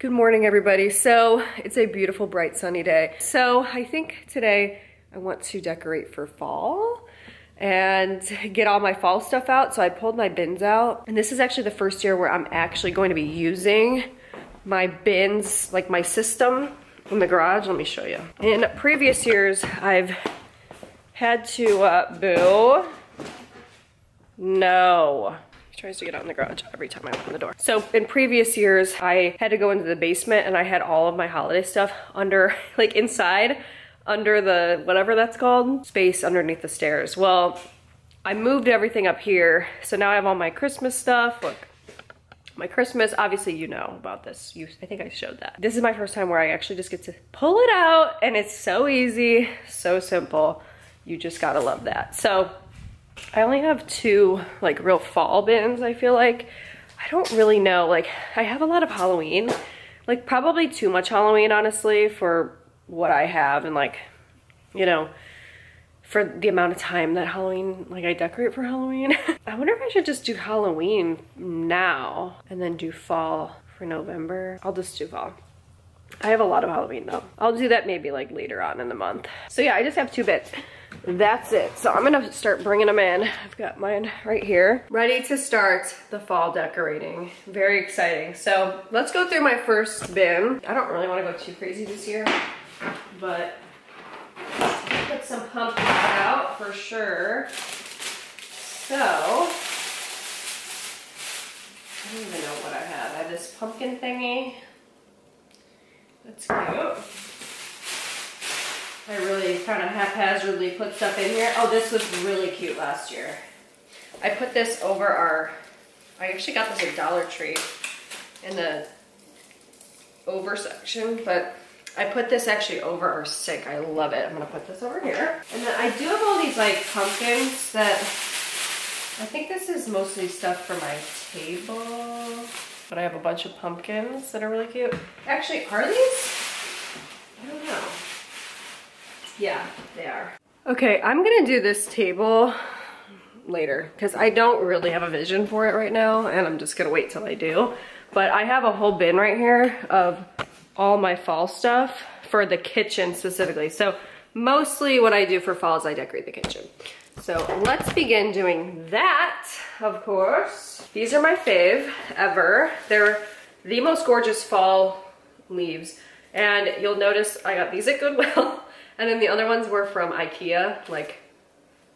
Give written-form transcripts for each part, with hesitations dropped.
Good morning, everybody. So it's a beautiful, bright, sunny day. So I think today I want to decorate for fall and get all my fall stuff out. So I pulled my bins out, and this is actually the first year where I'm actually going to be using my bins, like my system in the garage. Let me show you. In previous years, I've had to, no. He tries to get out in the garage every time I open the door. So in previous years, I had to go into the basement and I had all of my holiday stuff under, like inside, under the, whatever that's called, space underneath the stairs. Well, I moved everything up here. So now I have all my Christmas stuff. Look, my Christmas, obviously you know about this. I think I showed that. This is my first time where I actually just get to pull it out, and it's so easy, so simple. You just gotta love that. So I only have two like real fall bins, I feel like. I don't really know, like I have a lot of Halloween, like probably too much Halloween honestly for what I have, and like, you know, for the amount of time that Halloween, like I decorate for Halloween. I wonder if I should just do Halloween now and then do fall for November. I'll just do fall. I have a lot of Halloween though. I'll do that maybe like later on in the month. So yeah, I just have two bits. That's it. So I'm gonna start bringing them in. I've got mine right here. Ready to start the fall decorating. Very exciting. So let's go through my first bin. I don't really wanna go too crazy this year, but put some pumpkins out for sure. So, I don't even know what I have. I have this pumpkin thingy. That's cute. I really kind of haphazardly put stuff in here. Oh, this was really cute last year. I put this over our, I actually got this at Dollar Tree in the over section, but I put this actually over our sink. I love it. I'm gonna put this over here. And then I do have all these like pumpkins that, I think this is mostly stuff for my table, but I have a bunch of pumpkins that are really cute. Actually, are these? I don't know. Yeah, they are. Okay, I'm gonna do this table later because I don't really have a vision for it right now, and I'm just gonna wait till I do. But I have a whole bin right here of all my fall stuff for the kitchen specifically. So mostly what I do for fall is I decorate the kitchen. So let's begin doing that, of course. These are my fave ever. They're the most gorgeous fall leaves. And you'll notice I got these at Goodwill. And then the other ones were from IKEA, like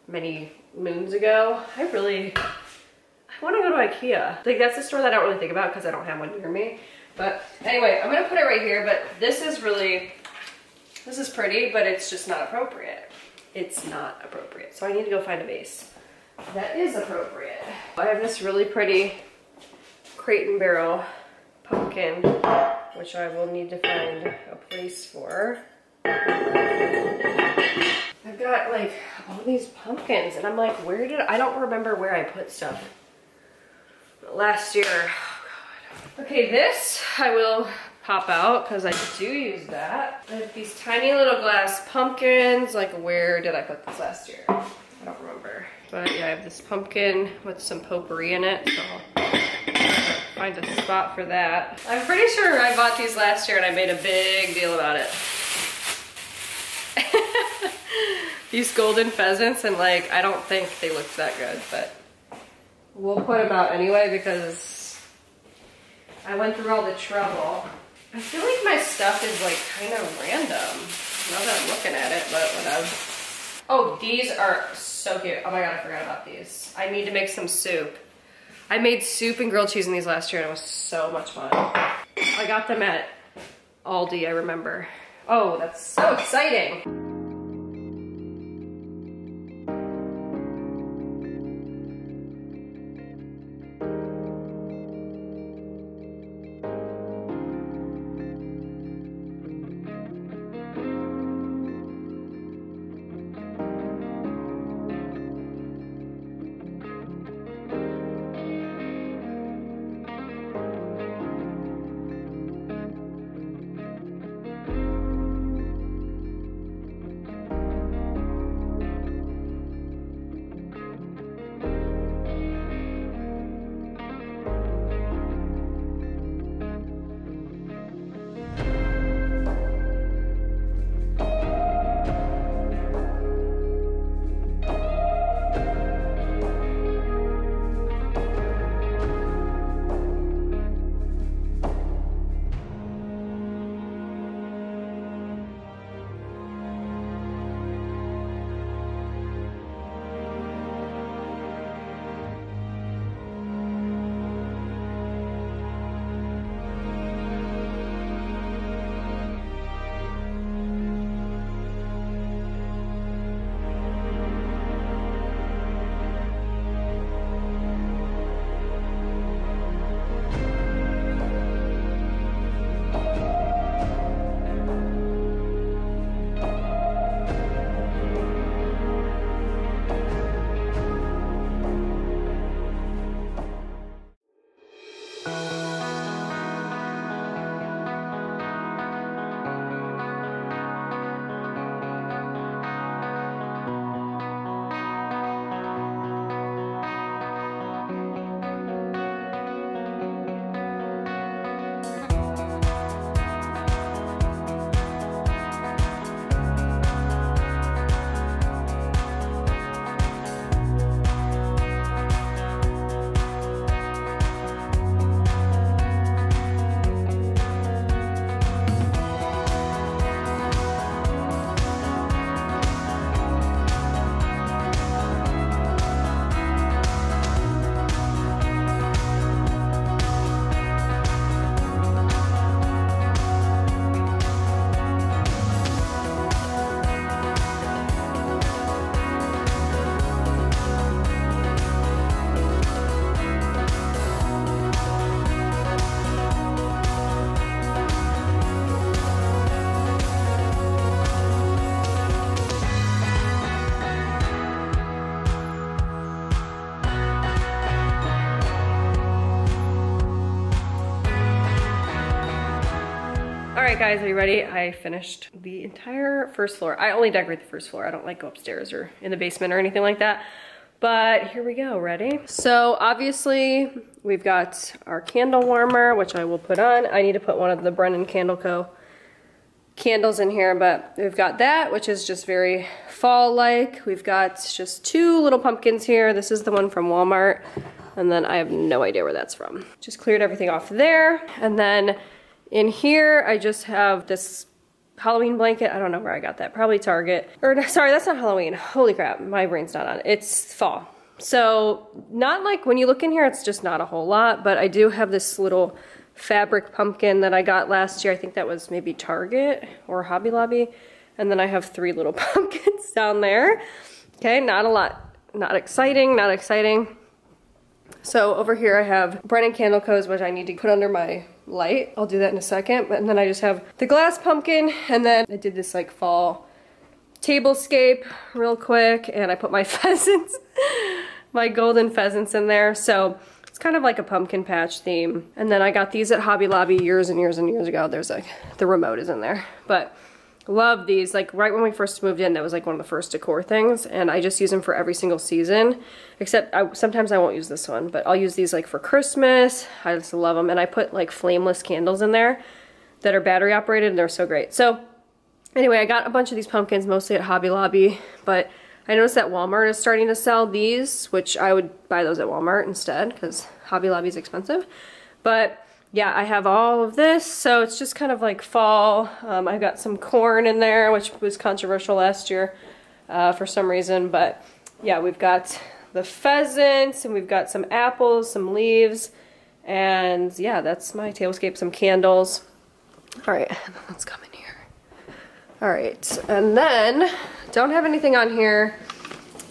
many moons ago. I want to go to IKEA. Like that's a store that I don't really think about because I don't have one near me. But anyway, I'm gonna put it right here, but this is pretty, but it's just not appropriate. It's not appropriate. So I need to go find a vase that is appropriate. I have this really pretty Crate and Barrel pumpkin, which I will need to find a place for. I've got like all these pumpkins, and I'm like, I don't remember where I put stuff last year. Oh God. Okay, this I will pop out because I do use that. I have these tiny little glass pumpkins. Like, where did I put this last year? I don't remember. But yeah, I have this pumpkin with some potpourri in it, so I'll find a spot for that. I'm pretty sure I bought these last year and I made a big deal about it. These golden pheasants, and like, I don't think they looked that good, but we'll put them out anyway because I went through all the trouble. I feel like my stuff is like kind of random now that I'm looking at it, but whatever. Oh, these are so cute. Oh my God, I forgot about these. I need to make some soup. I made soup and grilled cheese in these last year and it was so much fun. I got them at Aldi, I remember. Oh, that's so exciting. All right, guys, are you ready? I finished the entire first floor. I only decorate the first floor. I don't like go upstairs or in the basement or anything like that. But here we go, ready? So obviously we've got our candle warmer, which I will put on. I need to put one of the Brennan Candle Co. candles in here, but we've got that, which is just very fall-like. We've got just 2 little pumpkins here. This is the one from Walmart, and then I have no idea where that's from. Just cleared everything off there, and then in here I just have this Halloween blanket. I don't know where I got that. Probably Target. Or sorry, that's not Halloween. Holy crap, my brain's not on. It's fall. So not like when you look in here, it's just not a whole lot, but I do have this little fabric pumpkin that I got last year. I think that was maybe Target or Hobby Lobby. And then I have 3 little pumpkins down there. Okay, not a lot. Not exciting, not exciting. So over here I have Brennan Candle Co.'s, which I need to put under my light. I'll do that in a second. And then I just have the glass pumpkin, and then I did this like fall tablescape real quick, and I put my pheasants, my golden pheasants in there. So it's kind of like a pumpkin patch theme. And then I got these at Hobby Lobby years and years and years ago. There's like, the remote is in there. But love these. Like right when we first moved in, that was like one of the first decor things, and I just use them for every single season, except sometimes I won't use this one, but I'll use these like for Christmas. I just love them. And I put like flameless candles in there that are battery operated, and they're so great. So anyway, I got a bunch of these pumpkins mostly at Hobby Lobby, but I noticed that Walmart is starting to sell these, which I would buy those at Walmart instead because Hobby Lobby is expensive. But yeah, I have all of this, so it's just kind of like fall. I've got some corn in there, which was controversial last year for some reason, but yeah, we've got the pheasants, and we've got some apples, some leaves, and yeah, that's my tablescape, some candles. All right, let's come in here. All right, and then, don't have anything on here.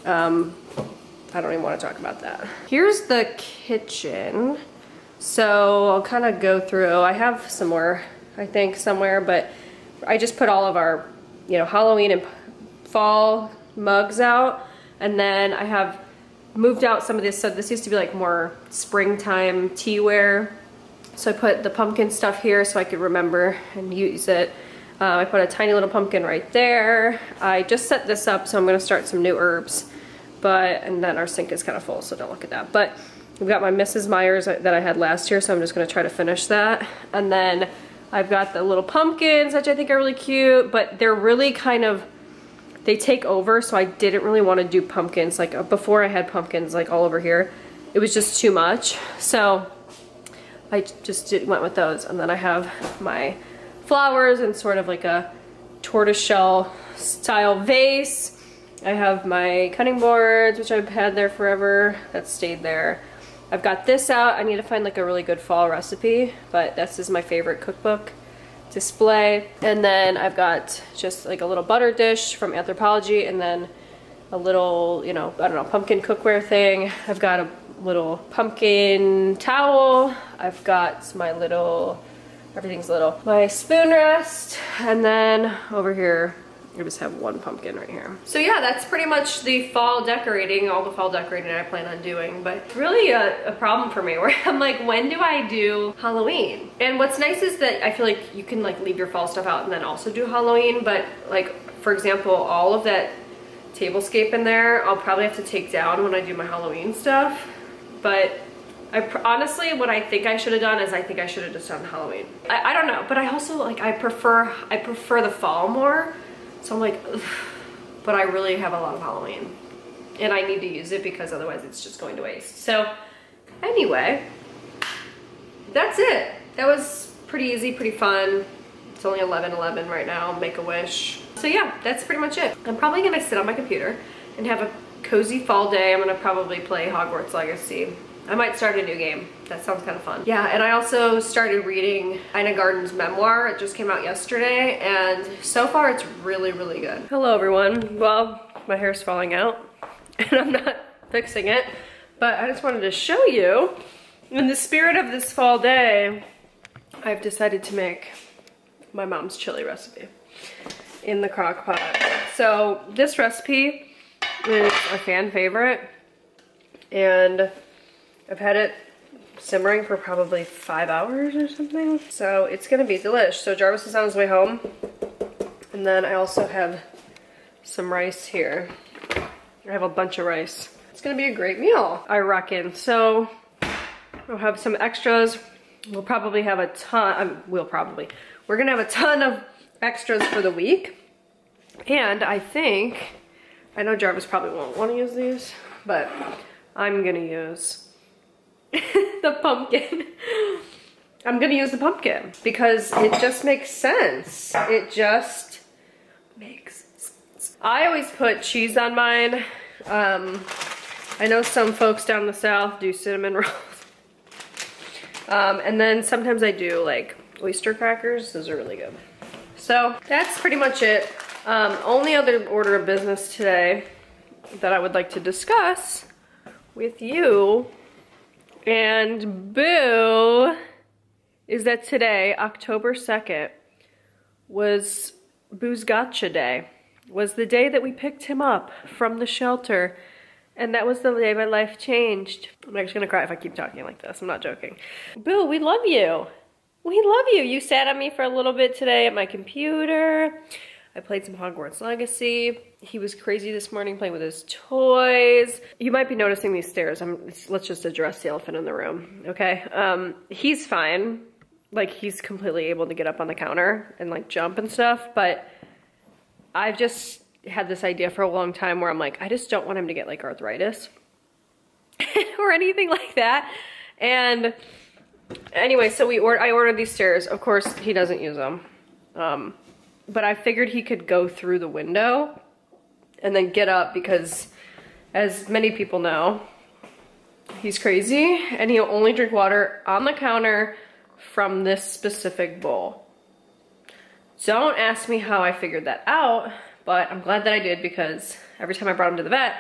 I don't even want to talk about that. Here's the kitchen. So I'll kind of go through. I have some more, I think, somewhere, but I just put all of our, you know, Halloween and fall mugs out, and then I have moved out some of this. So this used to be like more springtime teaware. So I put the pumpkin stuff here so I could remember and use it. I put a tiny little pumpkin right there. I just set this up, so I'm gonna start some new herbs, and then our sink is kind of full, so don't look at that. But we've got my Mrs. Myers that I had last year, so I'm just gonna try to finish that. And then I've got the little pumpkins, which I think are really cute, but they're really kind of, they take over, so I didn't really wanna do pumpkins. Like before I had pumpkins like all over here, it was just too much. So I just went with those. And then I have my flowers in sort of like a tortoiseshell style vase. I have my cutting boards, which I've had there forever, that stayed there. I've got this out. I need to find like a really good fall recipe, but this is my favorite cookbook display. And then I've got just like a little butter dish from Anthropology, and then a little, you know, I don't know, pumpkin cookware thing. I've got a little pumpkin towel. I've got my little, everything's little, my spoon rest, and then over here I just have one pumpkin right here. So yeah, that's pretty much the fall decorating, all the fall decorating I plan on doing, but really a problem for me where I'm like, when do I do Halloween? And what's nice is that I feel like you can like leave your fall stuff out and then also do Halloween, but like, for example, all of that tablescape in there, I'll probably have to take down when I do my Halloween stuff. But honestly, what I think I should have done is I think I should have just done Halloween. I don't know, but I also like, I prefer the fall more. So I'm like, ugh, but I really have a lot of Halloween and I need to use it because otherwise it's just going to waste. So anyway, that's it. That was pretty easy, pretty fun. It's only 11:11 right now, Make-A-Wish. So yeah, that's pretty much it. I'm probably gonna sit on my computer and have a cozy fall day. I'm gonna probably play Hogwarts Legacy. I might start a new game. That sounds kind of fun. Yeah, and I also started reading Ina Garten's memoir. It just came out yesterday, and so far it's really, really good. Hello, everyone. Well, my hair's falling out, and I'm not fixing it, but I just wanted to show you, in the spirit of this fall day, I've decided to make my mom's chili recipe in the crock pot. So this recipe is a fan favorite, and I've had it simmering for probably 5 hours or something. So it's gonna be delish. So Jarvis is on his way home. And then I also have some rice here. I have a bunch of rice. It's gonna be a great meal, I reckon. So we'll have some extras. We'll probably have a ton, we're gonna have a ton of extras for the week. And I know Jarvis probably won't wanna use these, but I'm gonna use the pumpkin. I'm gonna use the pumpkin because it just makes sense. It just makes sense. I always put cheese on mine. I know some folks down the south do cinnamon rolls. And then sometimes I do like oyster crackers. Those are really good. So that's pretty much it. Only other order of business today that I would like to discuss with you and Boo is that today, October 2nd, was Boo's Gotcha Day. Was the day that we picked him up from the shelter. And that was the day my life changed. I'm actually gonna cry if I keep talking like this. I'm not joking. Boo, we love you. We love you. You sat on me for a little bit today at my computer. I played some Hogwarts Legacy. He was crazy this morning playing with his toys. You might be noticing these stairs. Let's just address the elephant in the room, okay? He's fine. Like, he's completely able to get up on the counter and like jump and stuff, but I've just had this idea for a long time where I'm like, I just don't want him to get like arthritis or anything like that. And anyway, so I ordered these stairs. Of course, he doesn't use them. But I figured he could go through the window and then get up because, as many people know, he's crazy and he'll only drink water on the counter from this specific bowl. Don't ask me how I figured that out, but I'm glad that I did because every time I brought him to the vet,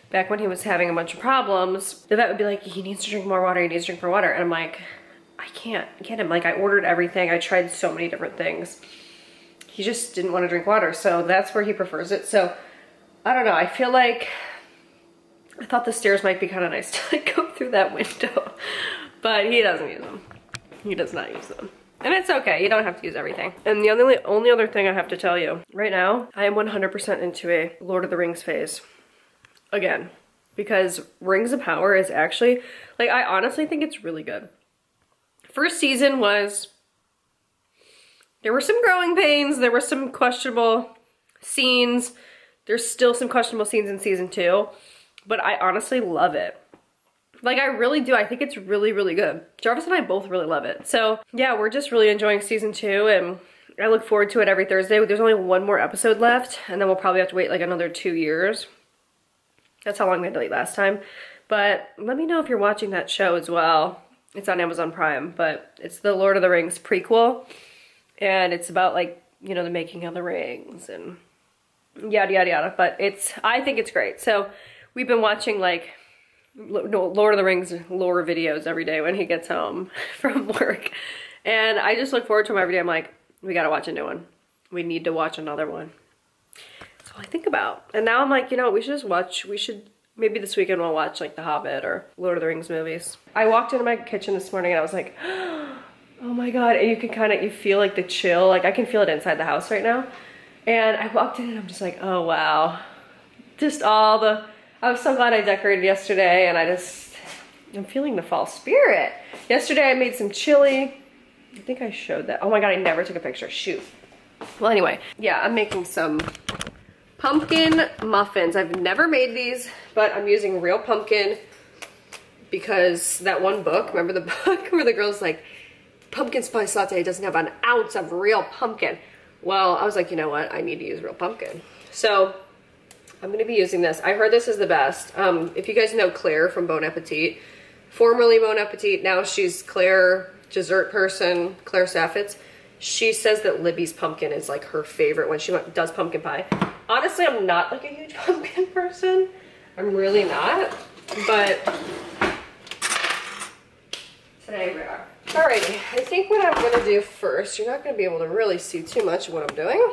back when he was having a bunch of problems, the vet would be like, he needs to drink more water, he needs to drink more water. And I'm like, I can't get him. Like, I ordered everything. I tried so many different things. He just didn't want to drink water, so that's where he prefers it. So, I don't know. I feel like, I thought the stairs might be kind of nice to like go through that window, but he doesn't use them. He does not use them. And it's okay, you don't have to use everything. And the only other thing I have to tell you, right now, I am 100% into a Lord of the Rings phase. Again, because Rings of Power is actually, like, I honestly think it's really good. First season was, there were some growing pains, there were some questionable scenes, there's still some questionable scenes in season 2, but I honestly love it. Like, I really do. I think it's really, really good. Jarvis and I both really love it. So, yeah, we're just really enjoying season 2, and I look forward to it every Thursday. There's only one more episode left, and then we'll probably have to wait like another 2 years. That's how long they delayed last time. But let me know if you're watching that show as well. It's on Amazon Prime, but it's the Lord of the Rings prequel, and it's about, like, you know, the making of the rings and yada, yada, yada. But I think it's great. So, we've been watching, like, Lord of the Rings lore videos every day when he gets home from work. And I just look forward to them every day. I'm like, we gotta watch a new one. We need to watch another one. That's all I think about. And now I'm like, you know, maybe this weekend we'll watch like The Hobbit or Lord of the Rings movies. I walked into my kitchen this morning and I was like, oh my God. And you feel like the chill. Like, I can feel it inside the house right now. And I walked in and I'm just like, oh wow. I was so glad I decorated yesterday, and I'm feeling the fall spirit. Yesterday I made some chili. I think I showed that. Oh my God, I never took a picture, shoot. Well, anyway, yeah, I'm making some pumpkin muffins. I've never made these, but I'm using real pumpkin because that one book, remember the book where the girl's like, pumpkin spice latte doesn't have an ounce of real pumpkin. Well, I was like, you know what? I need to use real pumpkin. So, I'm gonna be using this. I heard this is the best. If you guys know Claire from Bon Appetit, formerly Bon Appetit, now she's Claire dessert person, Claire Saffitz. She says that Libby's pumpkin is like her favorite when she does pumpkin pie. Honestly, I'm not like a huge pumpkin person. I'm really not, but today we are. Alrighty, I think what I'm gonna do first, you're not gonna be able to really see too much of what I'm doing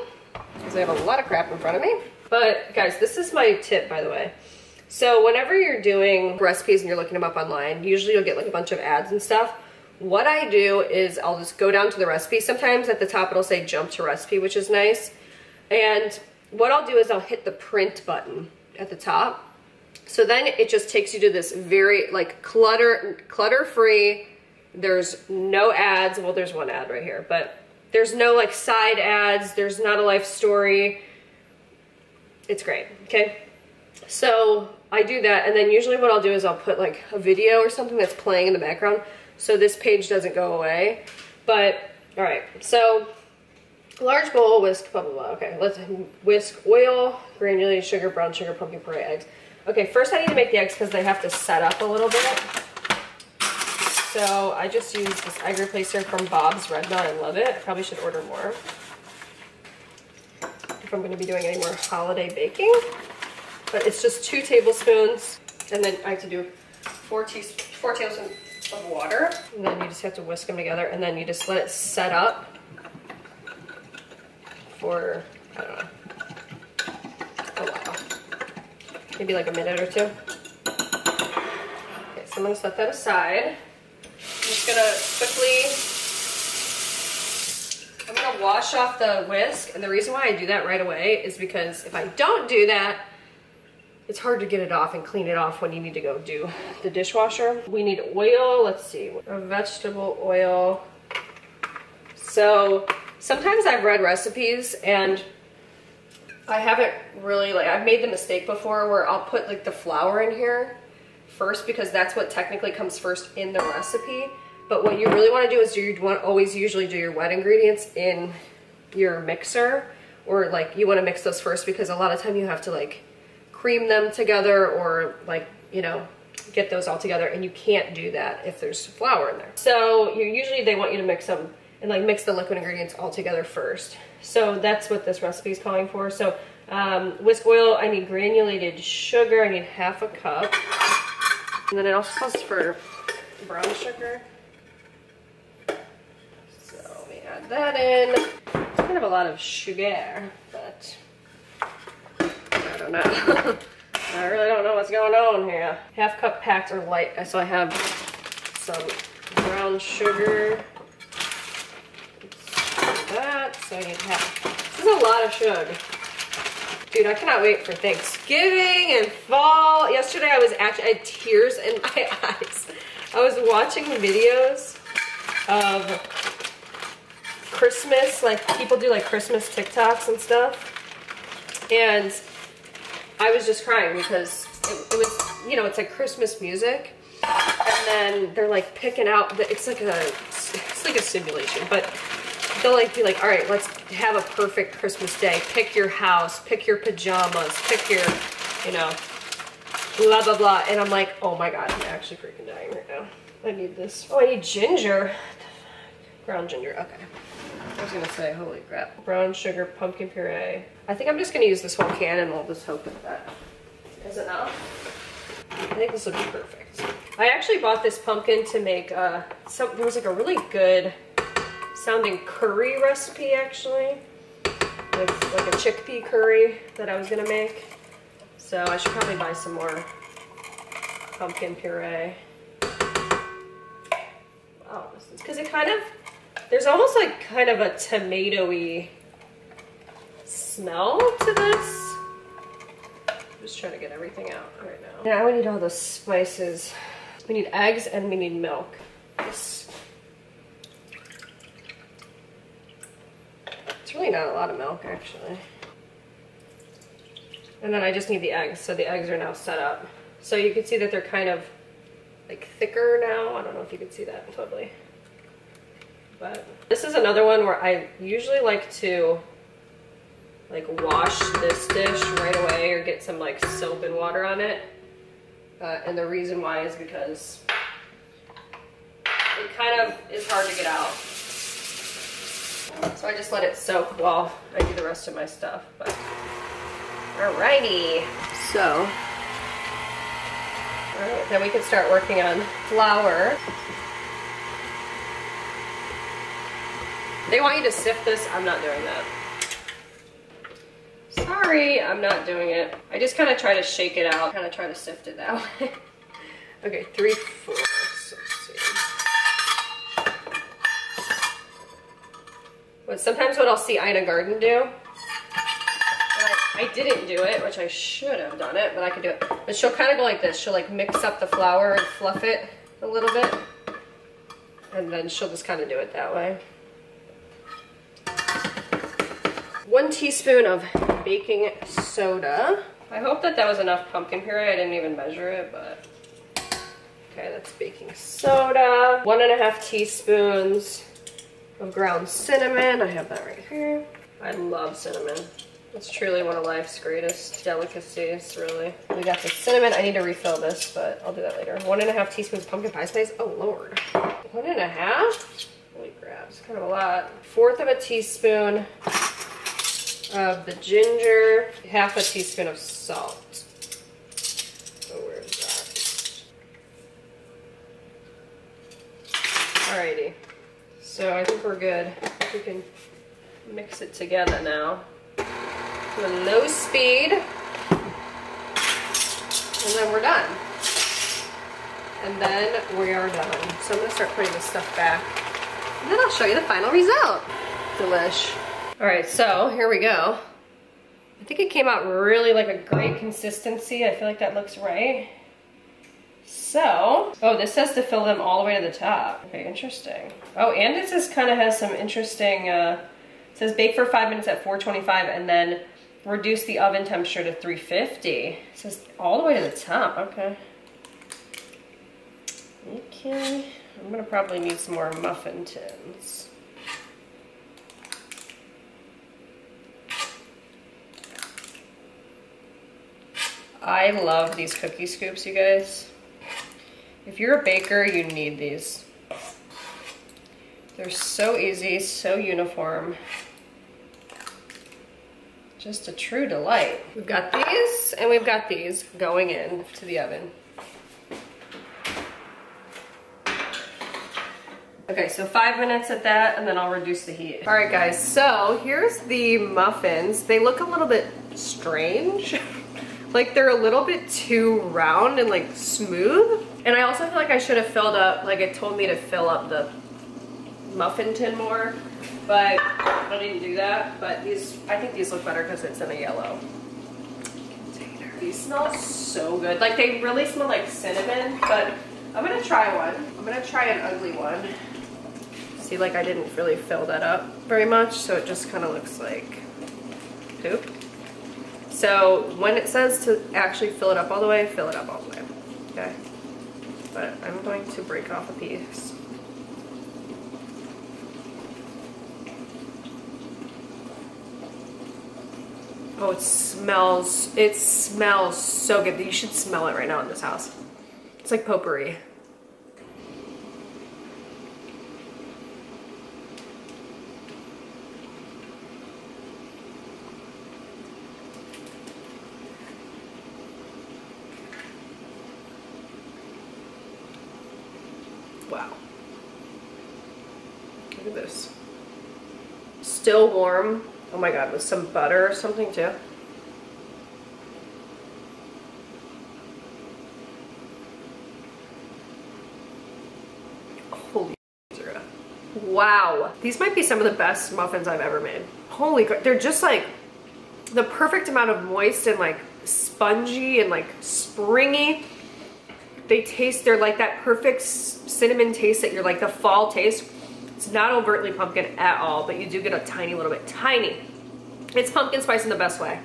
because I have a lot of crap in front of me. But guys, this is my tip, by the way. So whenever you're doing recipes and you're looking them up online, usually you'll get like a bunch of ads and stuff. What I do is I'll just go down to the recipe. Sometimes at the top it'll say jump to recipe, which is nice. And what I'll do is I'll hit the print button at the top. So then it just takes you to this very like clutter-free. There's no ads. Well, there's one ad right here, but there's no like side ads. There's not a life story. It's great, okay? So I do that, and then usually what I'll do is I'll put like a video or something that's playing in the background so this page doesn't go away. But, all right, so large bowl, whisk, blah, blah, blah. Okay, let's whisk oil, granulated sugar, brown sugar, pumpkin puree, eggs. Okay, first I need to make the eggs because they have to set up a little bit. So I just use this egg replacer from Bob's Red Mill. I love it. I probably should order more if I'm going to be doing any more holiday baking. But it's just 2 tablespoons, and then I have to do 4 tablespoons of water, and then you just have to whisk them together, and then you just let it set up for, I don't know, a while. Maybe like a minute or 2. Okay, so I'm going to set that aside. I'm just going to I'm going to wash off the whisk, and the reason why I do that right away is because if I don't do that, it's hard to get it off and clean it off when you need to go do the dishwasher. We need oil, let's see, a vegetable oil. So sometimes I've read recipes and I haven't really, like, I've made the mistake before where I'll put like the flour in here first because that's what technically comes first in the recipe. But what you really want to do is you want to always usually do your wet ingredients in your mixer, or like you want to mix those first because a lot of time you have to like cream them together or like, you know, get those all together, and you can't do that if there's flour in there. So usually they want you to mix them and like mix the liquid ingredients all together first. So that's what this recipe is calling for. So whisk oil, I need granulated sugar, I need ½ a cup. And then it also calls for brown sugar. So let me add that in. It's kind of a lot of sugar, but I don't know. I really don't know what's going on here. ½ cup packed or light. So I have some brown sugar. That. So I need half. This is a lot of sugar. Dude, I cannot wait for Thanksgiving and fall. Yesterday I had tears in my eyes. I was watching videos of Christmas, like people do like Christmas TikToks and stuff. And I was just crying because it was, you know, it's like Christmas music, and then they're like picking out it's like a simulation, but they'll like be like, all right, let's have a perfect Christmas day. Pick your house, pick your pajamas, pick your, you know, blah, blah, blah. And I'm like, oh my God, I'm actually freaking dying right now. I need this. Oh, I need ginger. Ground ginger, okay. I was gonna say, holy crap. Brown sugar, pumpkin puree. I think I'm just gonna use this whole can and we'll just hope that is enough. I think this will be perfect. I actually bought this pumpkin to make, there was like a really good sounding curry recipe actually. With like a chickpea curry that I was gonna make. So I should probably buy some more pumpkin puree. Wow, this is, because it kind of, there's almost like kind of a tomatoey smell to this. I'm just trying to get everything out right now. Now we need all the spices. We need eggs and we need milk. It's really not a lot of milk actually. And then I just need the eggs. So the eggs are now set up. So you can see that they're kind of like thicker now. I don't know if you can see that totally. But this is another one where I usually like to like wash this dish right away or get some like soap and water on it. And the reason why is because it kind of is hard to get out. So I just let it soak while I do the rest of my stuff. But alrighty. So alright, then we can start working on flour. They want you to sift this. I'm not doing that. Sorry, I'm not doing it. I just kind of try to shake it out, kind of try to sift it that way. Okay, 3/4. Let's see. But sometimes what I'll see Ina Garden do, I didn't do it, which I should have done it, but I could do it. But she'll kind of go like this. She'll like mix up the flour and fluff it a little bit. And then she'll just kind of do it that way. 1 teaspoon of baking soda. I hope that that was enough pumpkin puree. I didn't even measure it, but. Okay, that's baking soda. 1.5 teaspoons of ground cinnamon. I have that right here. I love cinnamon. It's truly one of life's greatest delicacies, really. We got the cinnamon. I need to refill this, but I'll do that later. 1.5 teaspoons pumpkin pie spice. Oh, Lord. 1.5? Holy crap, it's kind of a lot. 1/4 teaspoon of the ginger. 1/2 teaspoon of salt. Oh, where is that? Alrighty. So I think we're good. We can mix it together now. To a low speed, and then we're done. And then we are done. So I'm gonna start putting this stuff back, and then I'll show you the final result. Delish. All right, so here we go. I think it came out really like a great consistency. I feel like that looks right. So, oh, this says to fill them all the way to the top. Okay, interesting. Oh, and this just kind of has some interesting, it says bake for 5 minutes at 425 and then reduce the oven temperature to 350. It says all the way to the top, okay. Okay, I'm gonna probably need some more muffin tins. I love these cookie scoops, you guys. If you're a baker, you need these. They're so easy, so uniform. Just a true delight. We've got these and we've got these going in to the oven. Okay, so 5 minutes at that and then I'll reduce the heat. All right guys, so here's the muffins. They look a little bit strange. Like they're a little bit too round and like smooth. And I also feel like I should have filled up, like it told me to fill up the muffin tin more, but I didn't do that. But these, I think these look better because it's in a yellow container. These smell so good. Like they really smell like cinnamon, but I'm gonna try one. I'm gonna try an ugly one. See, like I didn't really fill that up very much, so it just kind of looks like poop. So when it says to actually fill it up all the way, fill it up all the way, okay? But I'm going to break off a piece. Oh, it smells so good. You should smell it right now in this house. It's like potpourri. Wow. Look at this. Still warm. Oh my God, with some butter or something too. Holy shit. Wow. These might be some of the best muffins I've ever made. Holy crap. They're just like the perfect amount of moist and like spongy and like springy. They taste, they're like that perfect cinnamon taste that you're like the fall taste. It's not overtly pumpkin at all, but you do get a tiny little bit, tiny. It's pumpkin spice in the best way.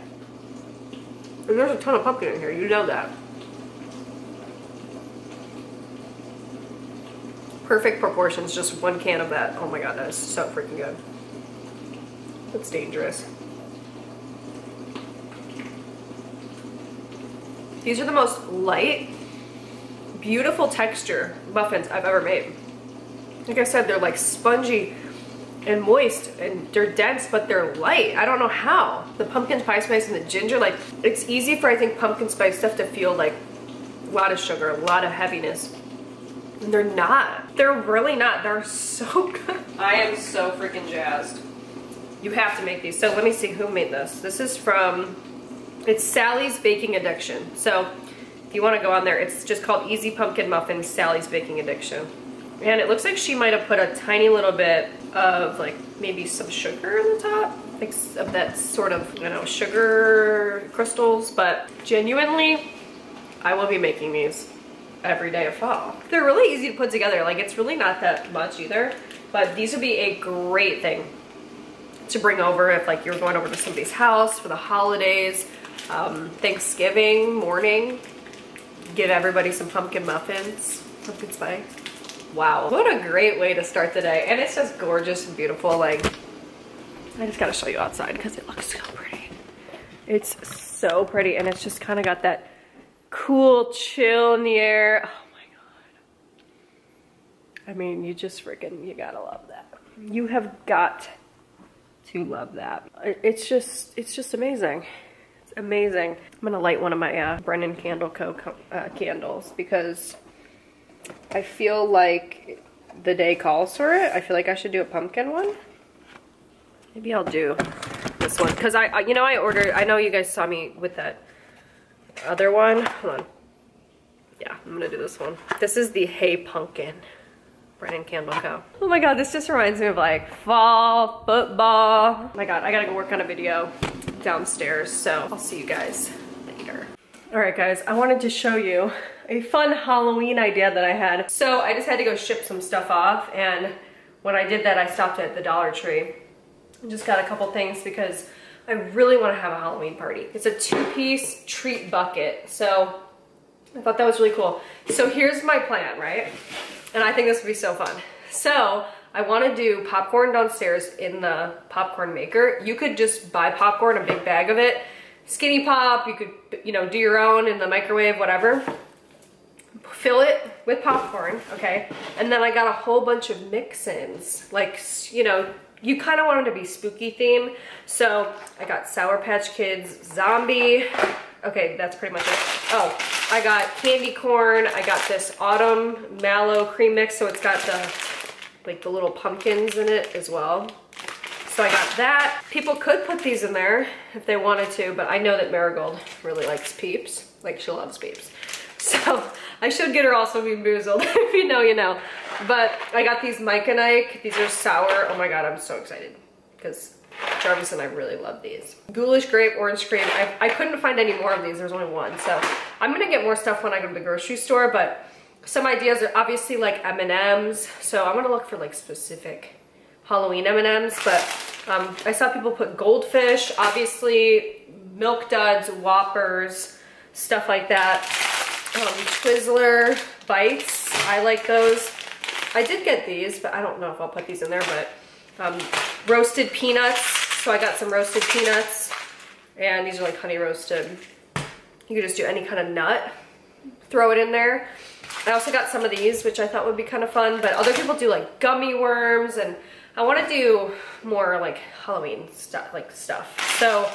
And there's a ton of pumpkin in here, you know that. Perfect proportions, just 1 can of that. Oh my God, that is so freaking good. That's dangerous. These are the most light, beautiful texture muffins I've ever made. Like I said, they're like spongy and moist and they're dense, but they're light. I don't know how. The pumpkin pie spice and the ginger, like it's easy for I think pumpkin spice stuff to feel like a lot of sugar, a lot of heaviness. And they're not. They're really not. They're so good. I am so freaking jazzed. You have to make these. So let me see who made this. This is from, it's Sally's Baking Addiction. So if you want to go on there, it's just called Easy Pumpkin Muffins, Sally's Baking Addiction. And it looks like she might have put a tiny little bit of like maybe some sugar on the top. Like of that sort of, you know, sugar crystals. But genuinely, I will be making these every day of fall. They're really easy to put together. Like it's really not that much either. But these would be a great thing to bring over if like you're going over to somebody's house for the holidays, Thanksgiving morning. Give everybody some pumpkin muffins, pumpkin spice. Wow, what a great way to start the day. And it's just gorgeous and beautiful. Like, I just gotta show you outside because it looks so pretty. It's so pretty, and it's just kind of got that cool chill in the air. Oh my God. I mean, you just freaking, you gotta love that. You have got to love that. It's just amazing. It's amazing. I'm gonna light one of my Brennan Candle Co. candles because I feel like the day calls for it. I feel like I should do a pumpkin one. Maybe I'll do this one because you know, I ordered, I know you guys saw me with that other one. Hold on. Yeah, I'm gonna do this one. This is the Hey Pumpkin Brennan Candle Co. Oh my God, this just reminds me of like fall, football. Oh my God, I gotta go work on a video downstairs, so I'll see you guys later. All right guys, I wanted to show you a fun Halloween idea that I had. So I just had to go ship some stuff off, and when I did that, I stopped at the Dollar Tree and just got a couple things because I really want to have a Halloween party. It's a 2-piece treat bucket, so I thought that was really cool. So here's my plan, right? And I think this would be so fun. So I want to do popcorn downstairs in the popcorn maker. You could just buy popcorn, a big bag of it. Skinny pop, you could, you know, do your own in the microwave, whatever. Fill it with popcorn, okay? And then I got a whole bunch of mix-ins. Like, you know, you kind of want them to be spooky theme. So I got Sour Patch Kids, zombie. Okay, that's pretty much it. Oh, I got candy corn. I got this autumn mallow cream mix, so it's got the, like the little pumpkins in it as well. So I got that. People could put these in there if they wanted to, but I know that Marigold really likes Peeps. Like, she loves Peeps. So I should get her also Bean Boozled. If you know, you know. But I got these Mike and Ike. These are sour. Oh my God, I'm so excited because Jarvis and I really love these. Ghoulish grape, orange cream. I couldn't find any more of these. There's only one. So I'm gonna get more stuff when I go to the grocery store, but some ideas are obviously like M&Ms. So I'm gonna look for like specific Halloween M&Ms, but I saw people put goldfish, obviously Milk Duds, Whoppers, stuff like that. Twizzler bites, I like those. I did get these, but I don't know if I'll put these in there, but roasted peanuts. So I got some roasted peanuts, and these are like honey roasted. You could just do any kind of nut, throw it in there. I also got some of these, which I thought would be kind of fun, but other people do like gummy worms, and I want to do more like Halloween stuff, So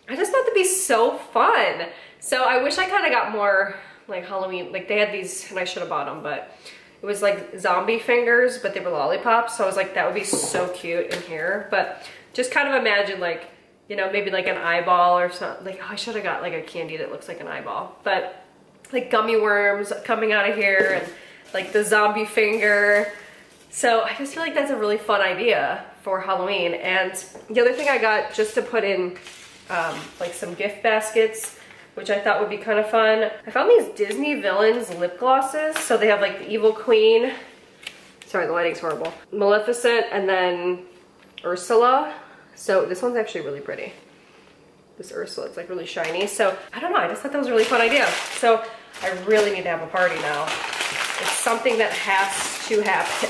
I just thought that'd be so fun. So I wish I kind of got more like Halloween, like they had these, and I should have bought them, but it was like zombie fingers, but they were lollipops. So I was like, that would be so cute in here. But just kind of imagine like, you know, maybe like an eyeball or something. Like, oh, I should have got like a candy that looks like an eyeball. But like gummy worms coming out of here, and like the zombie finger. So I just feel like that's a really fun idea for Halloween. And the other thing I got just to put in like some gift baskets, which I thought would be kind of fun. I found these Disney Villains lip glosses. So they have like the Evil Queen. Sorry, the lighting's horrible. Maleficent, and then Ursula. So this one's actually really pretty. This Ursula, it's like really shiny. So I don't know, I just thought that was a really fun idea. So I really need to have a party now. It's something that has to happen.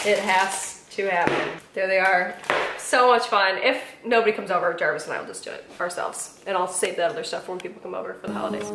It has to happen. There they are. So much fun. If nobody comes over, Jarvis and I will just do it ourselves. And I'll save that other stuff for when people come over for the holidays.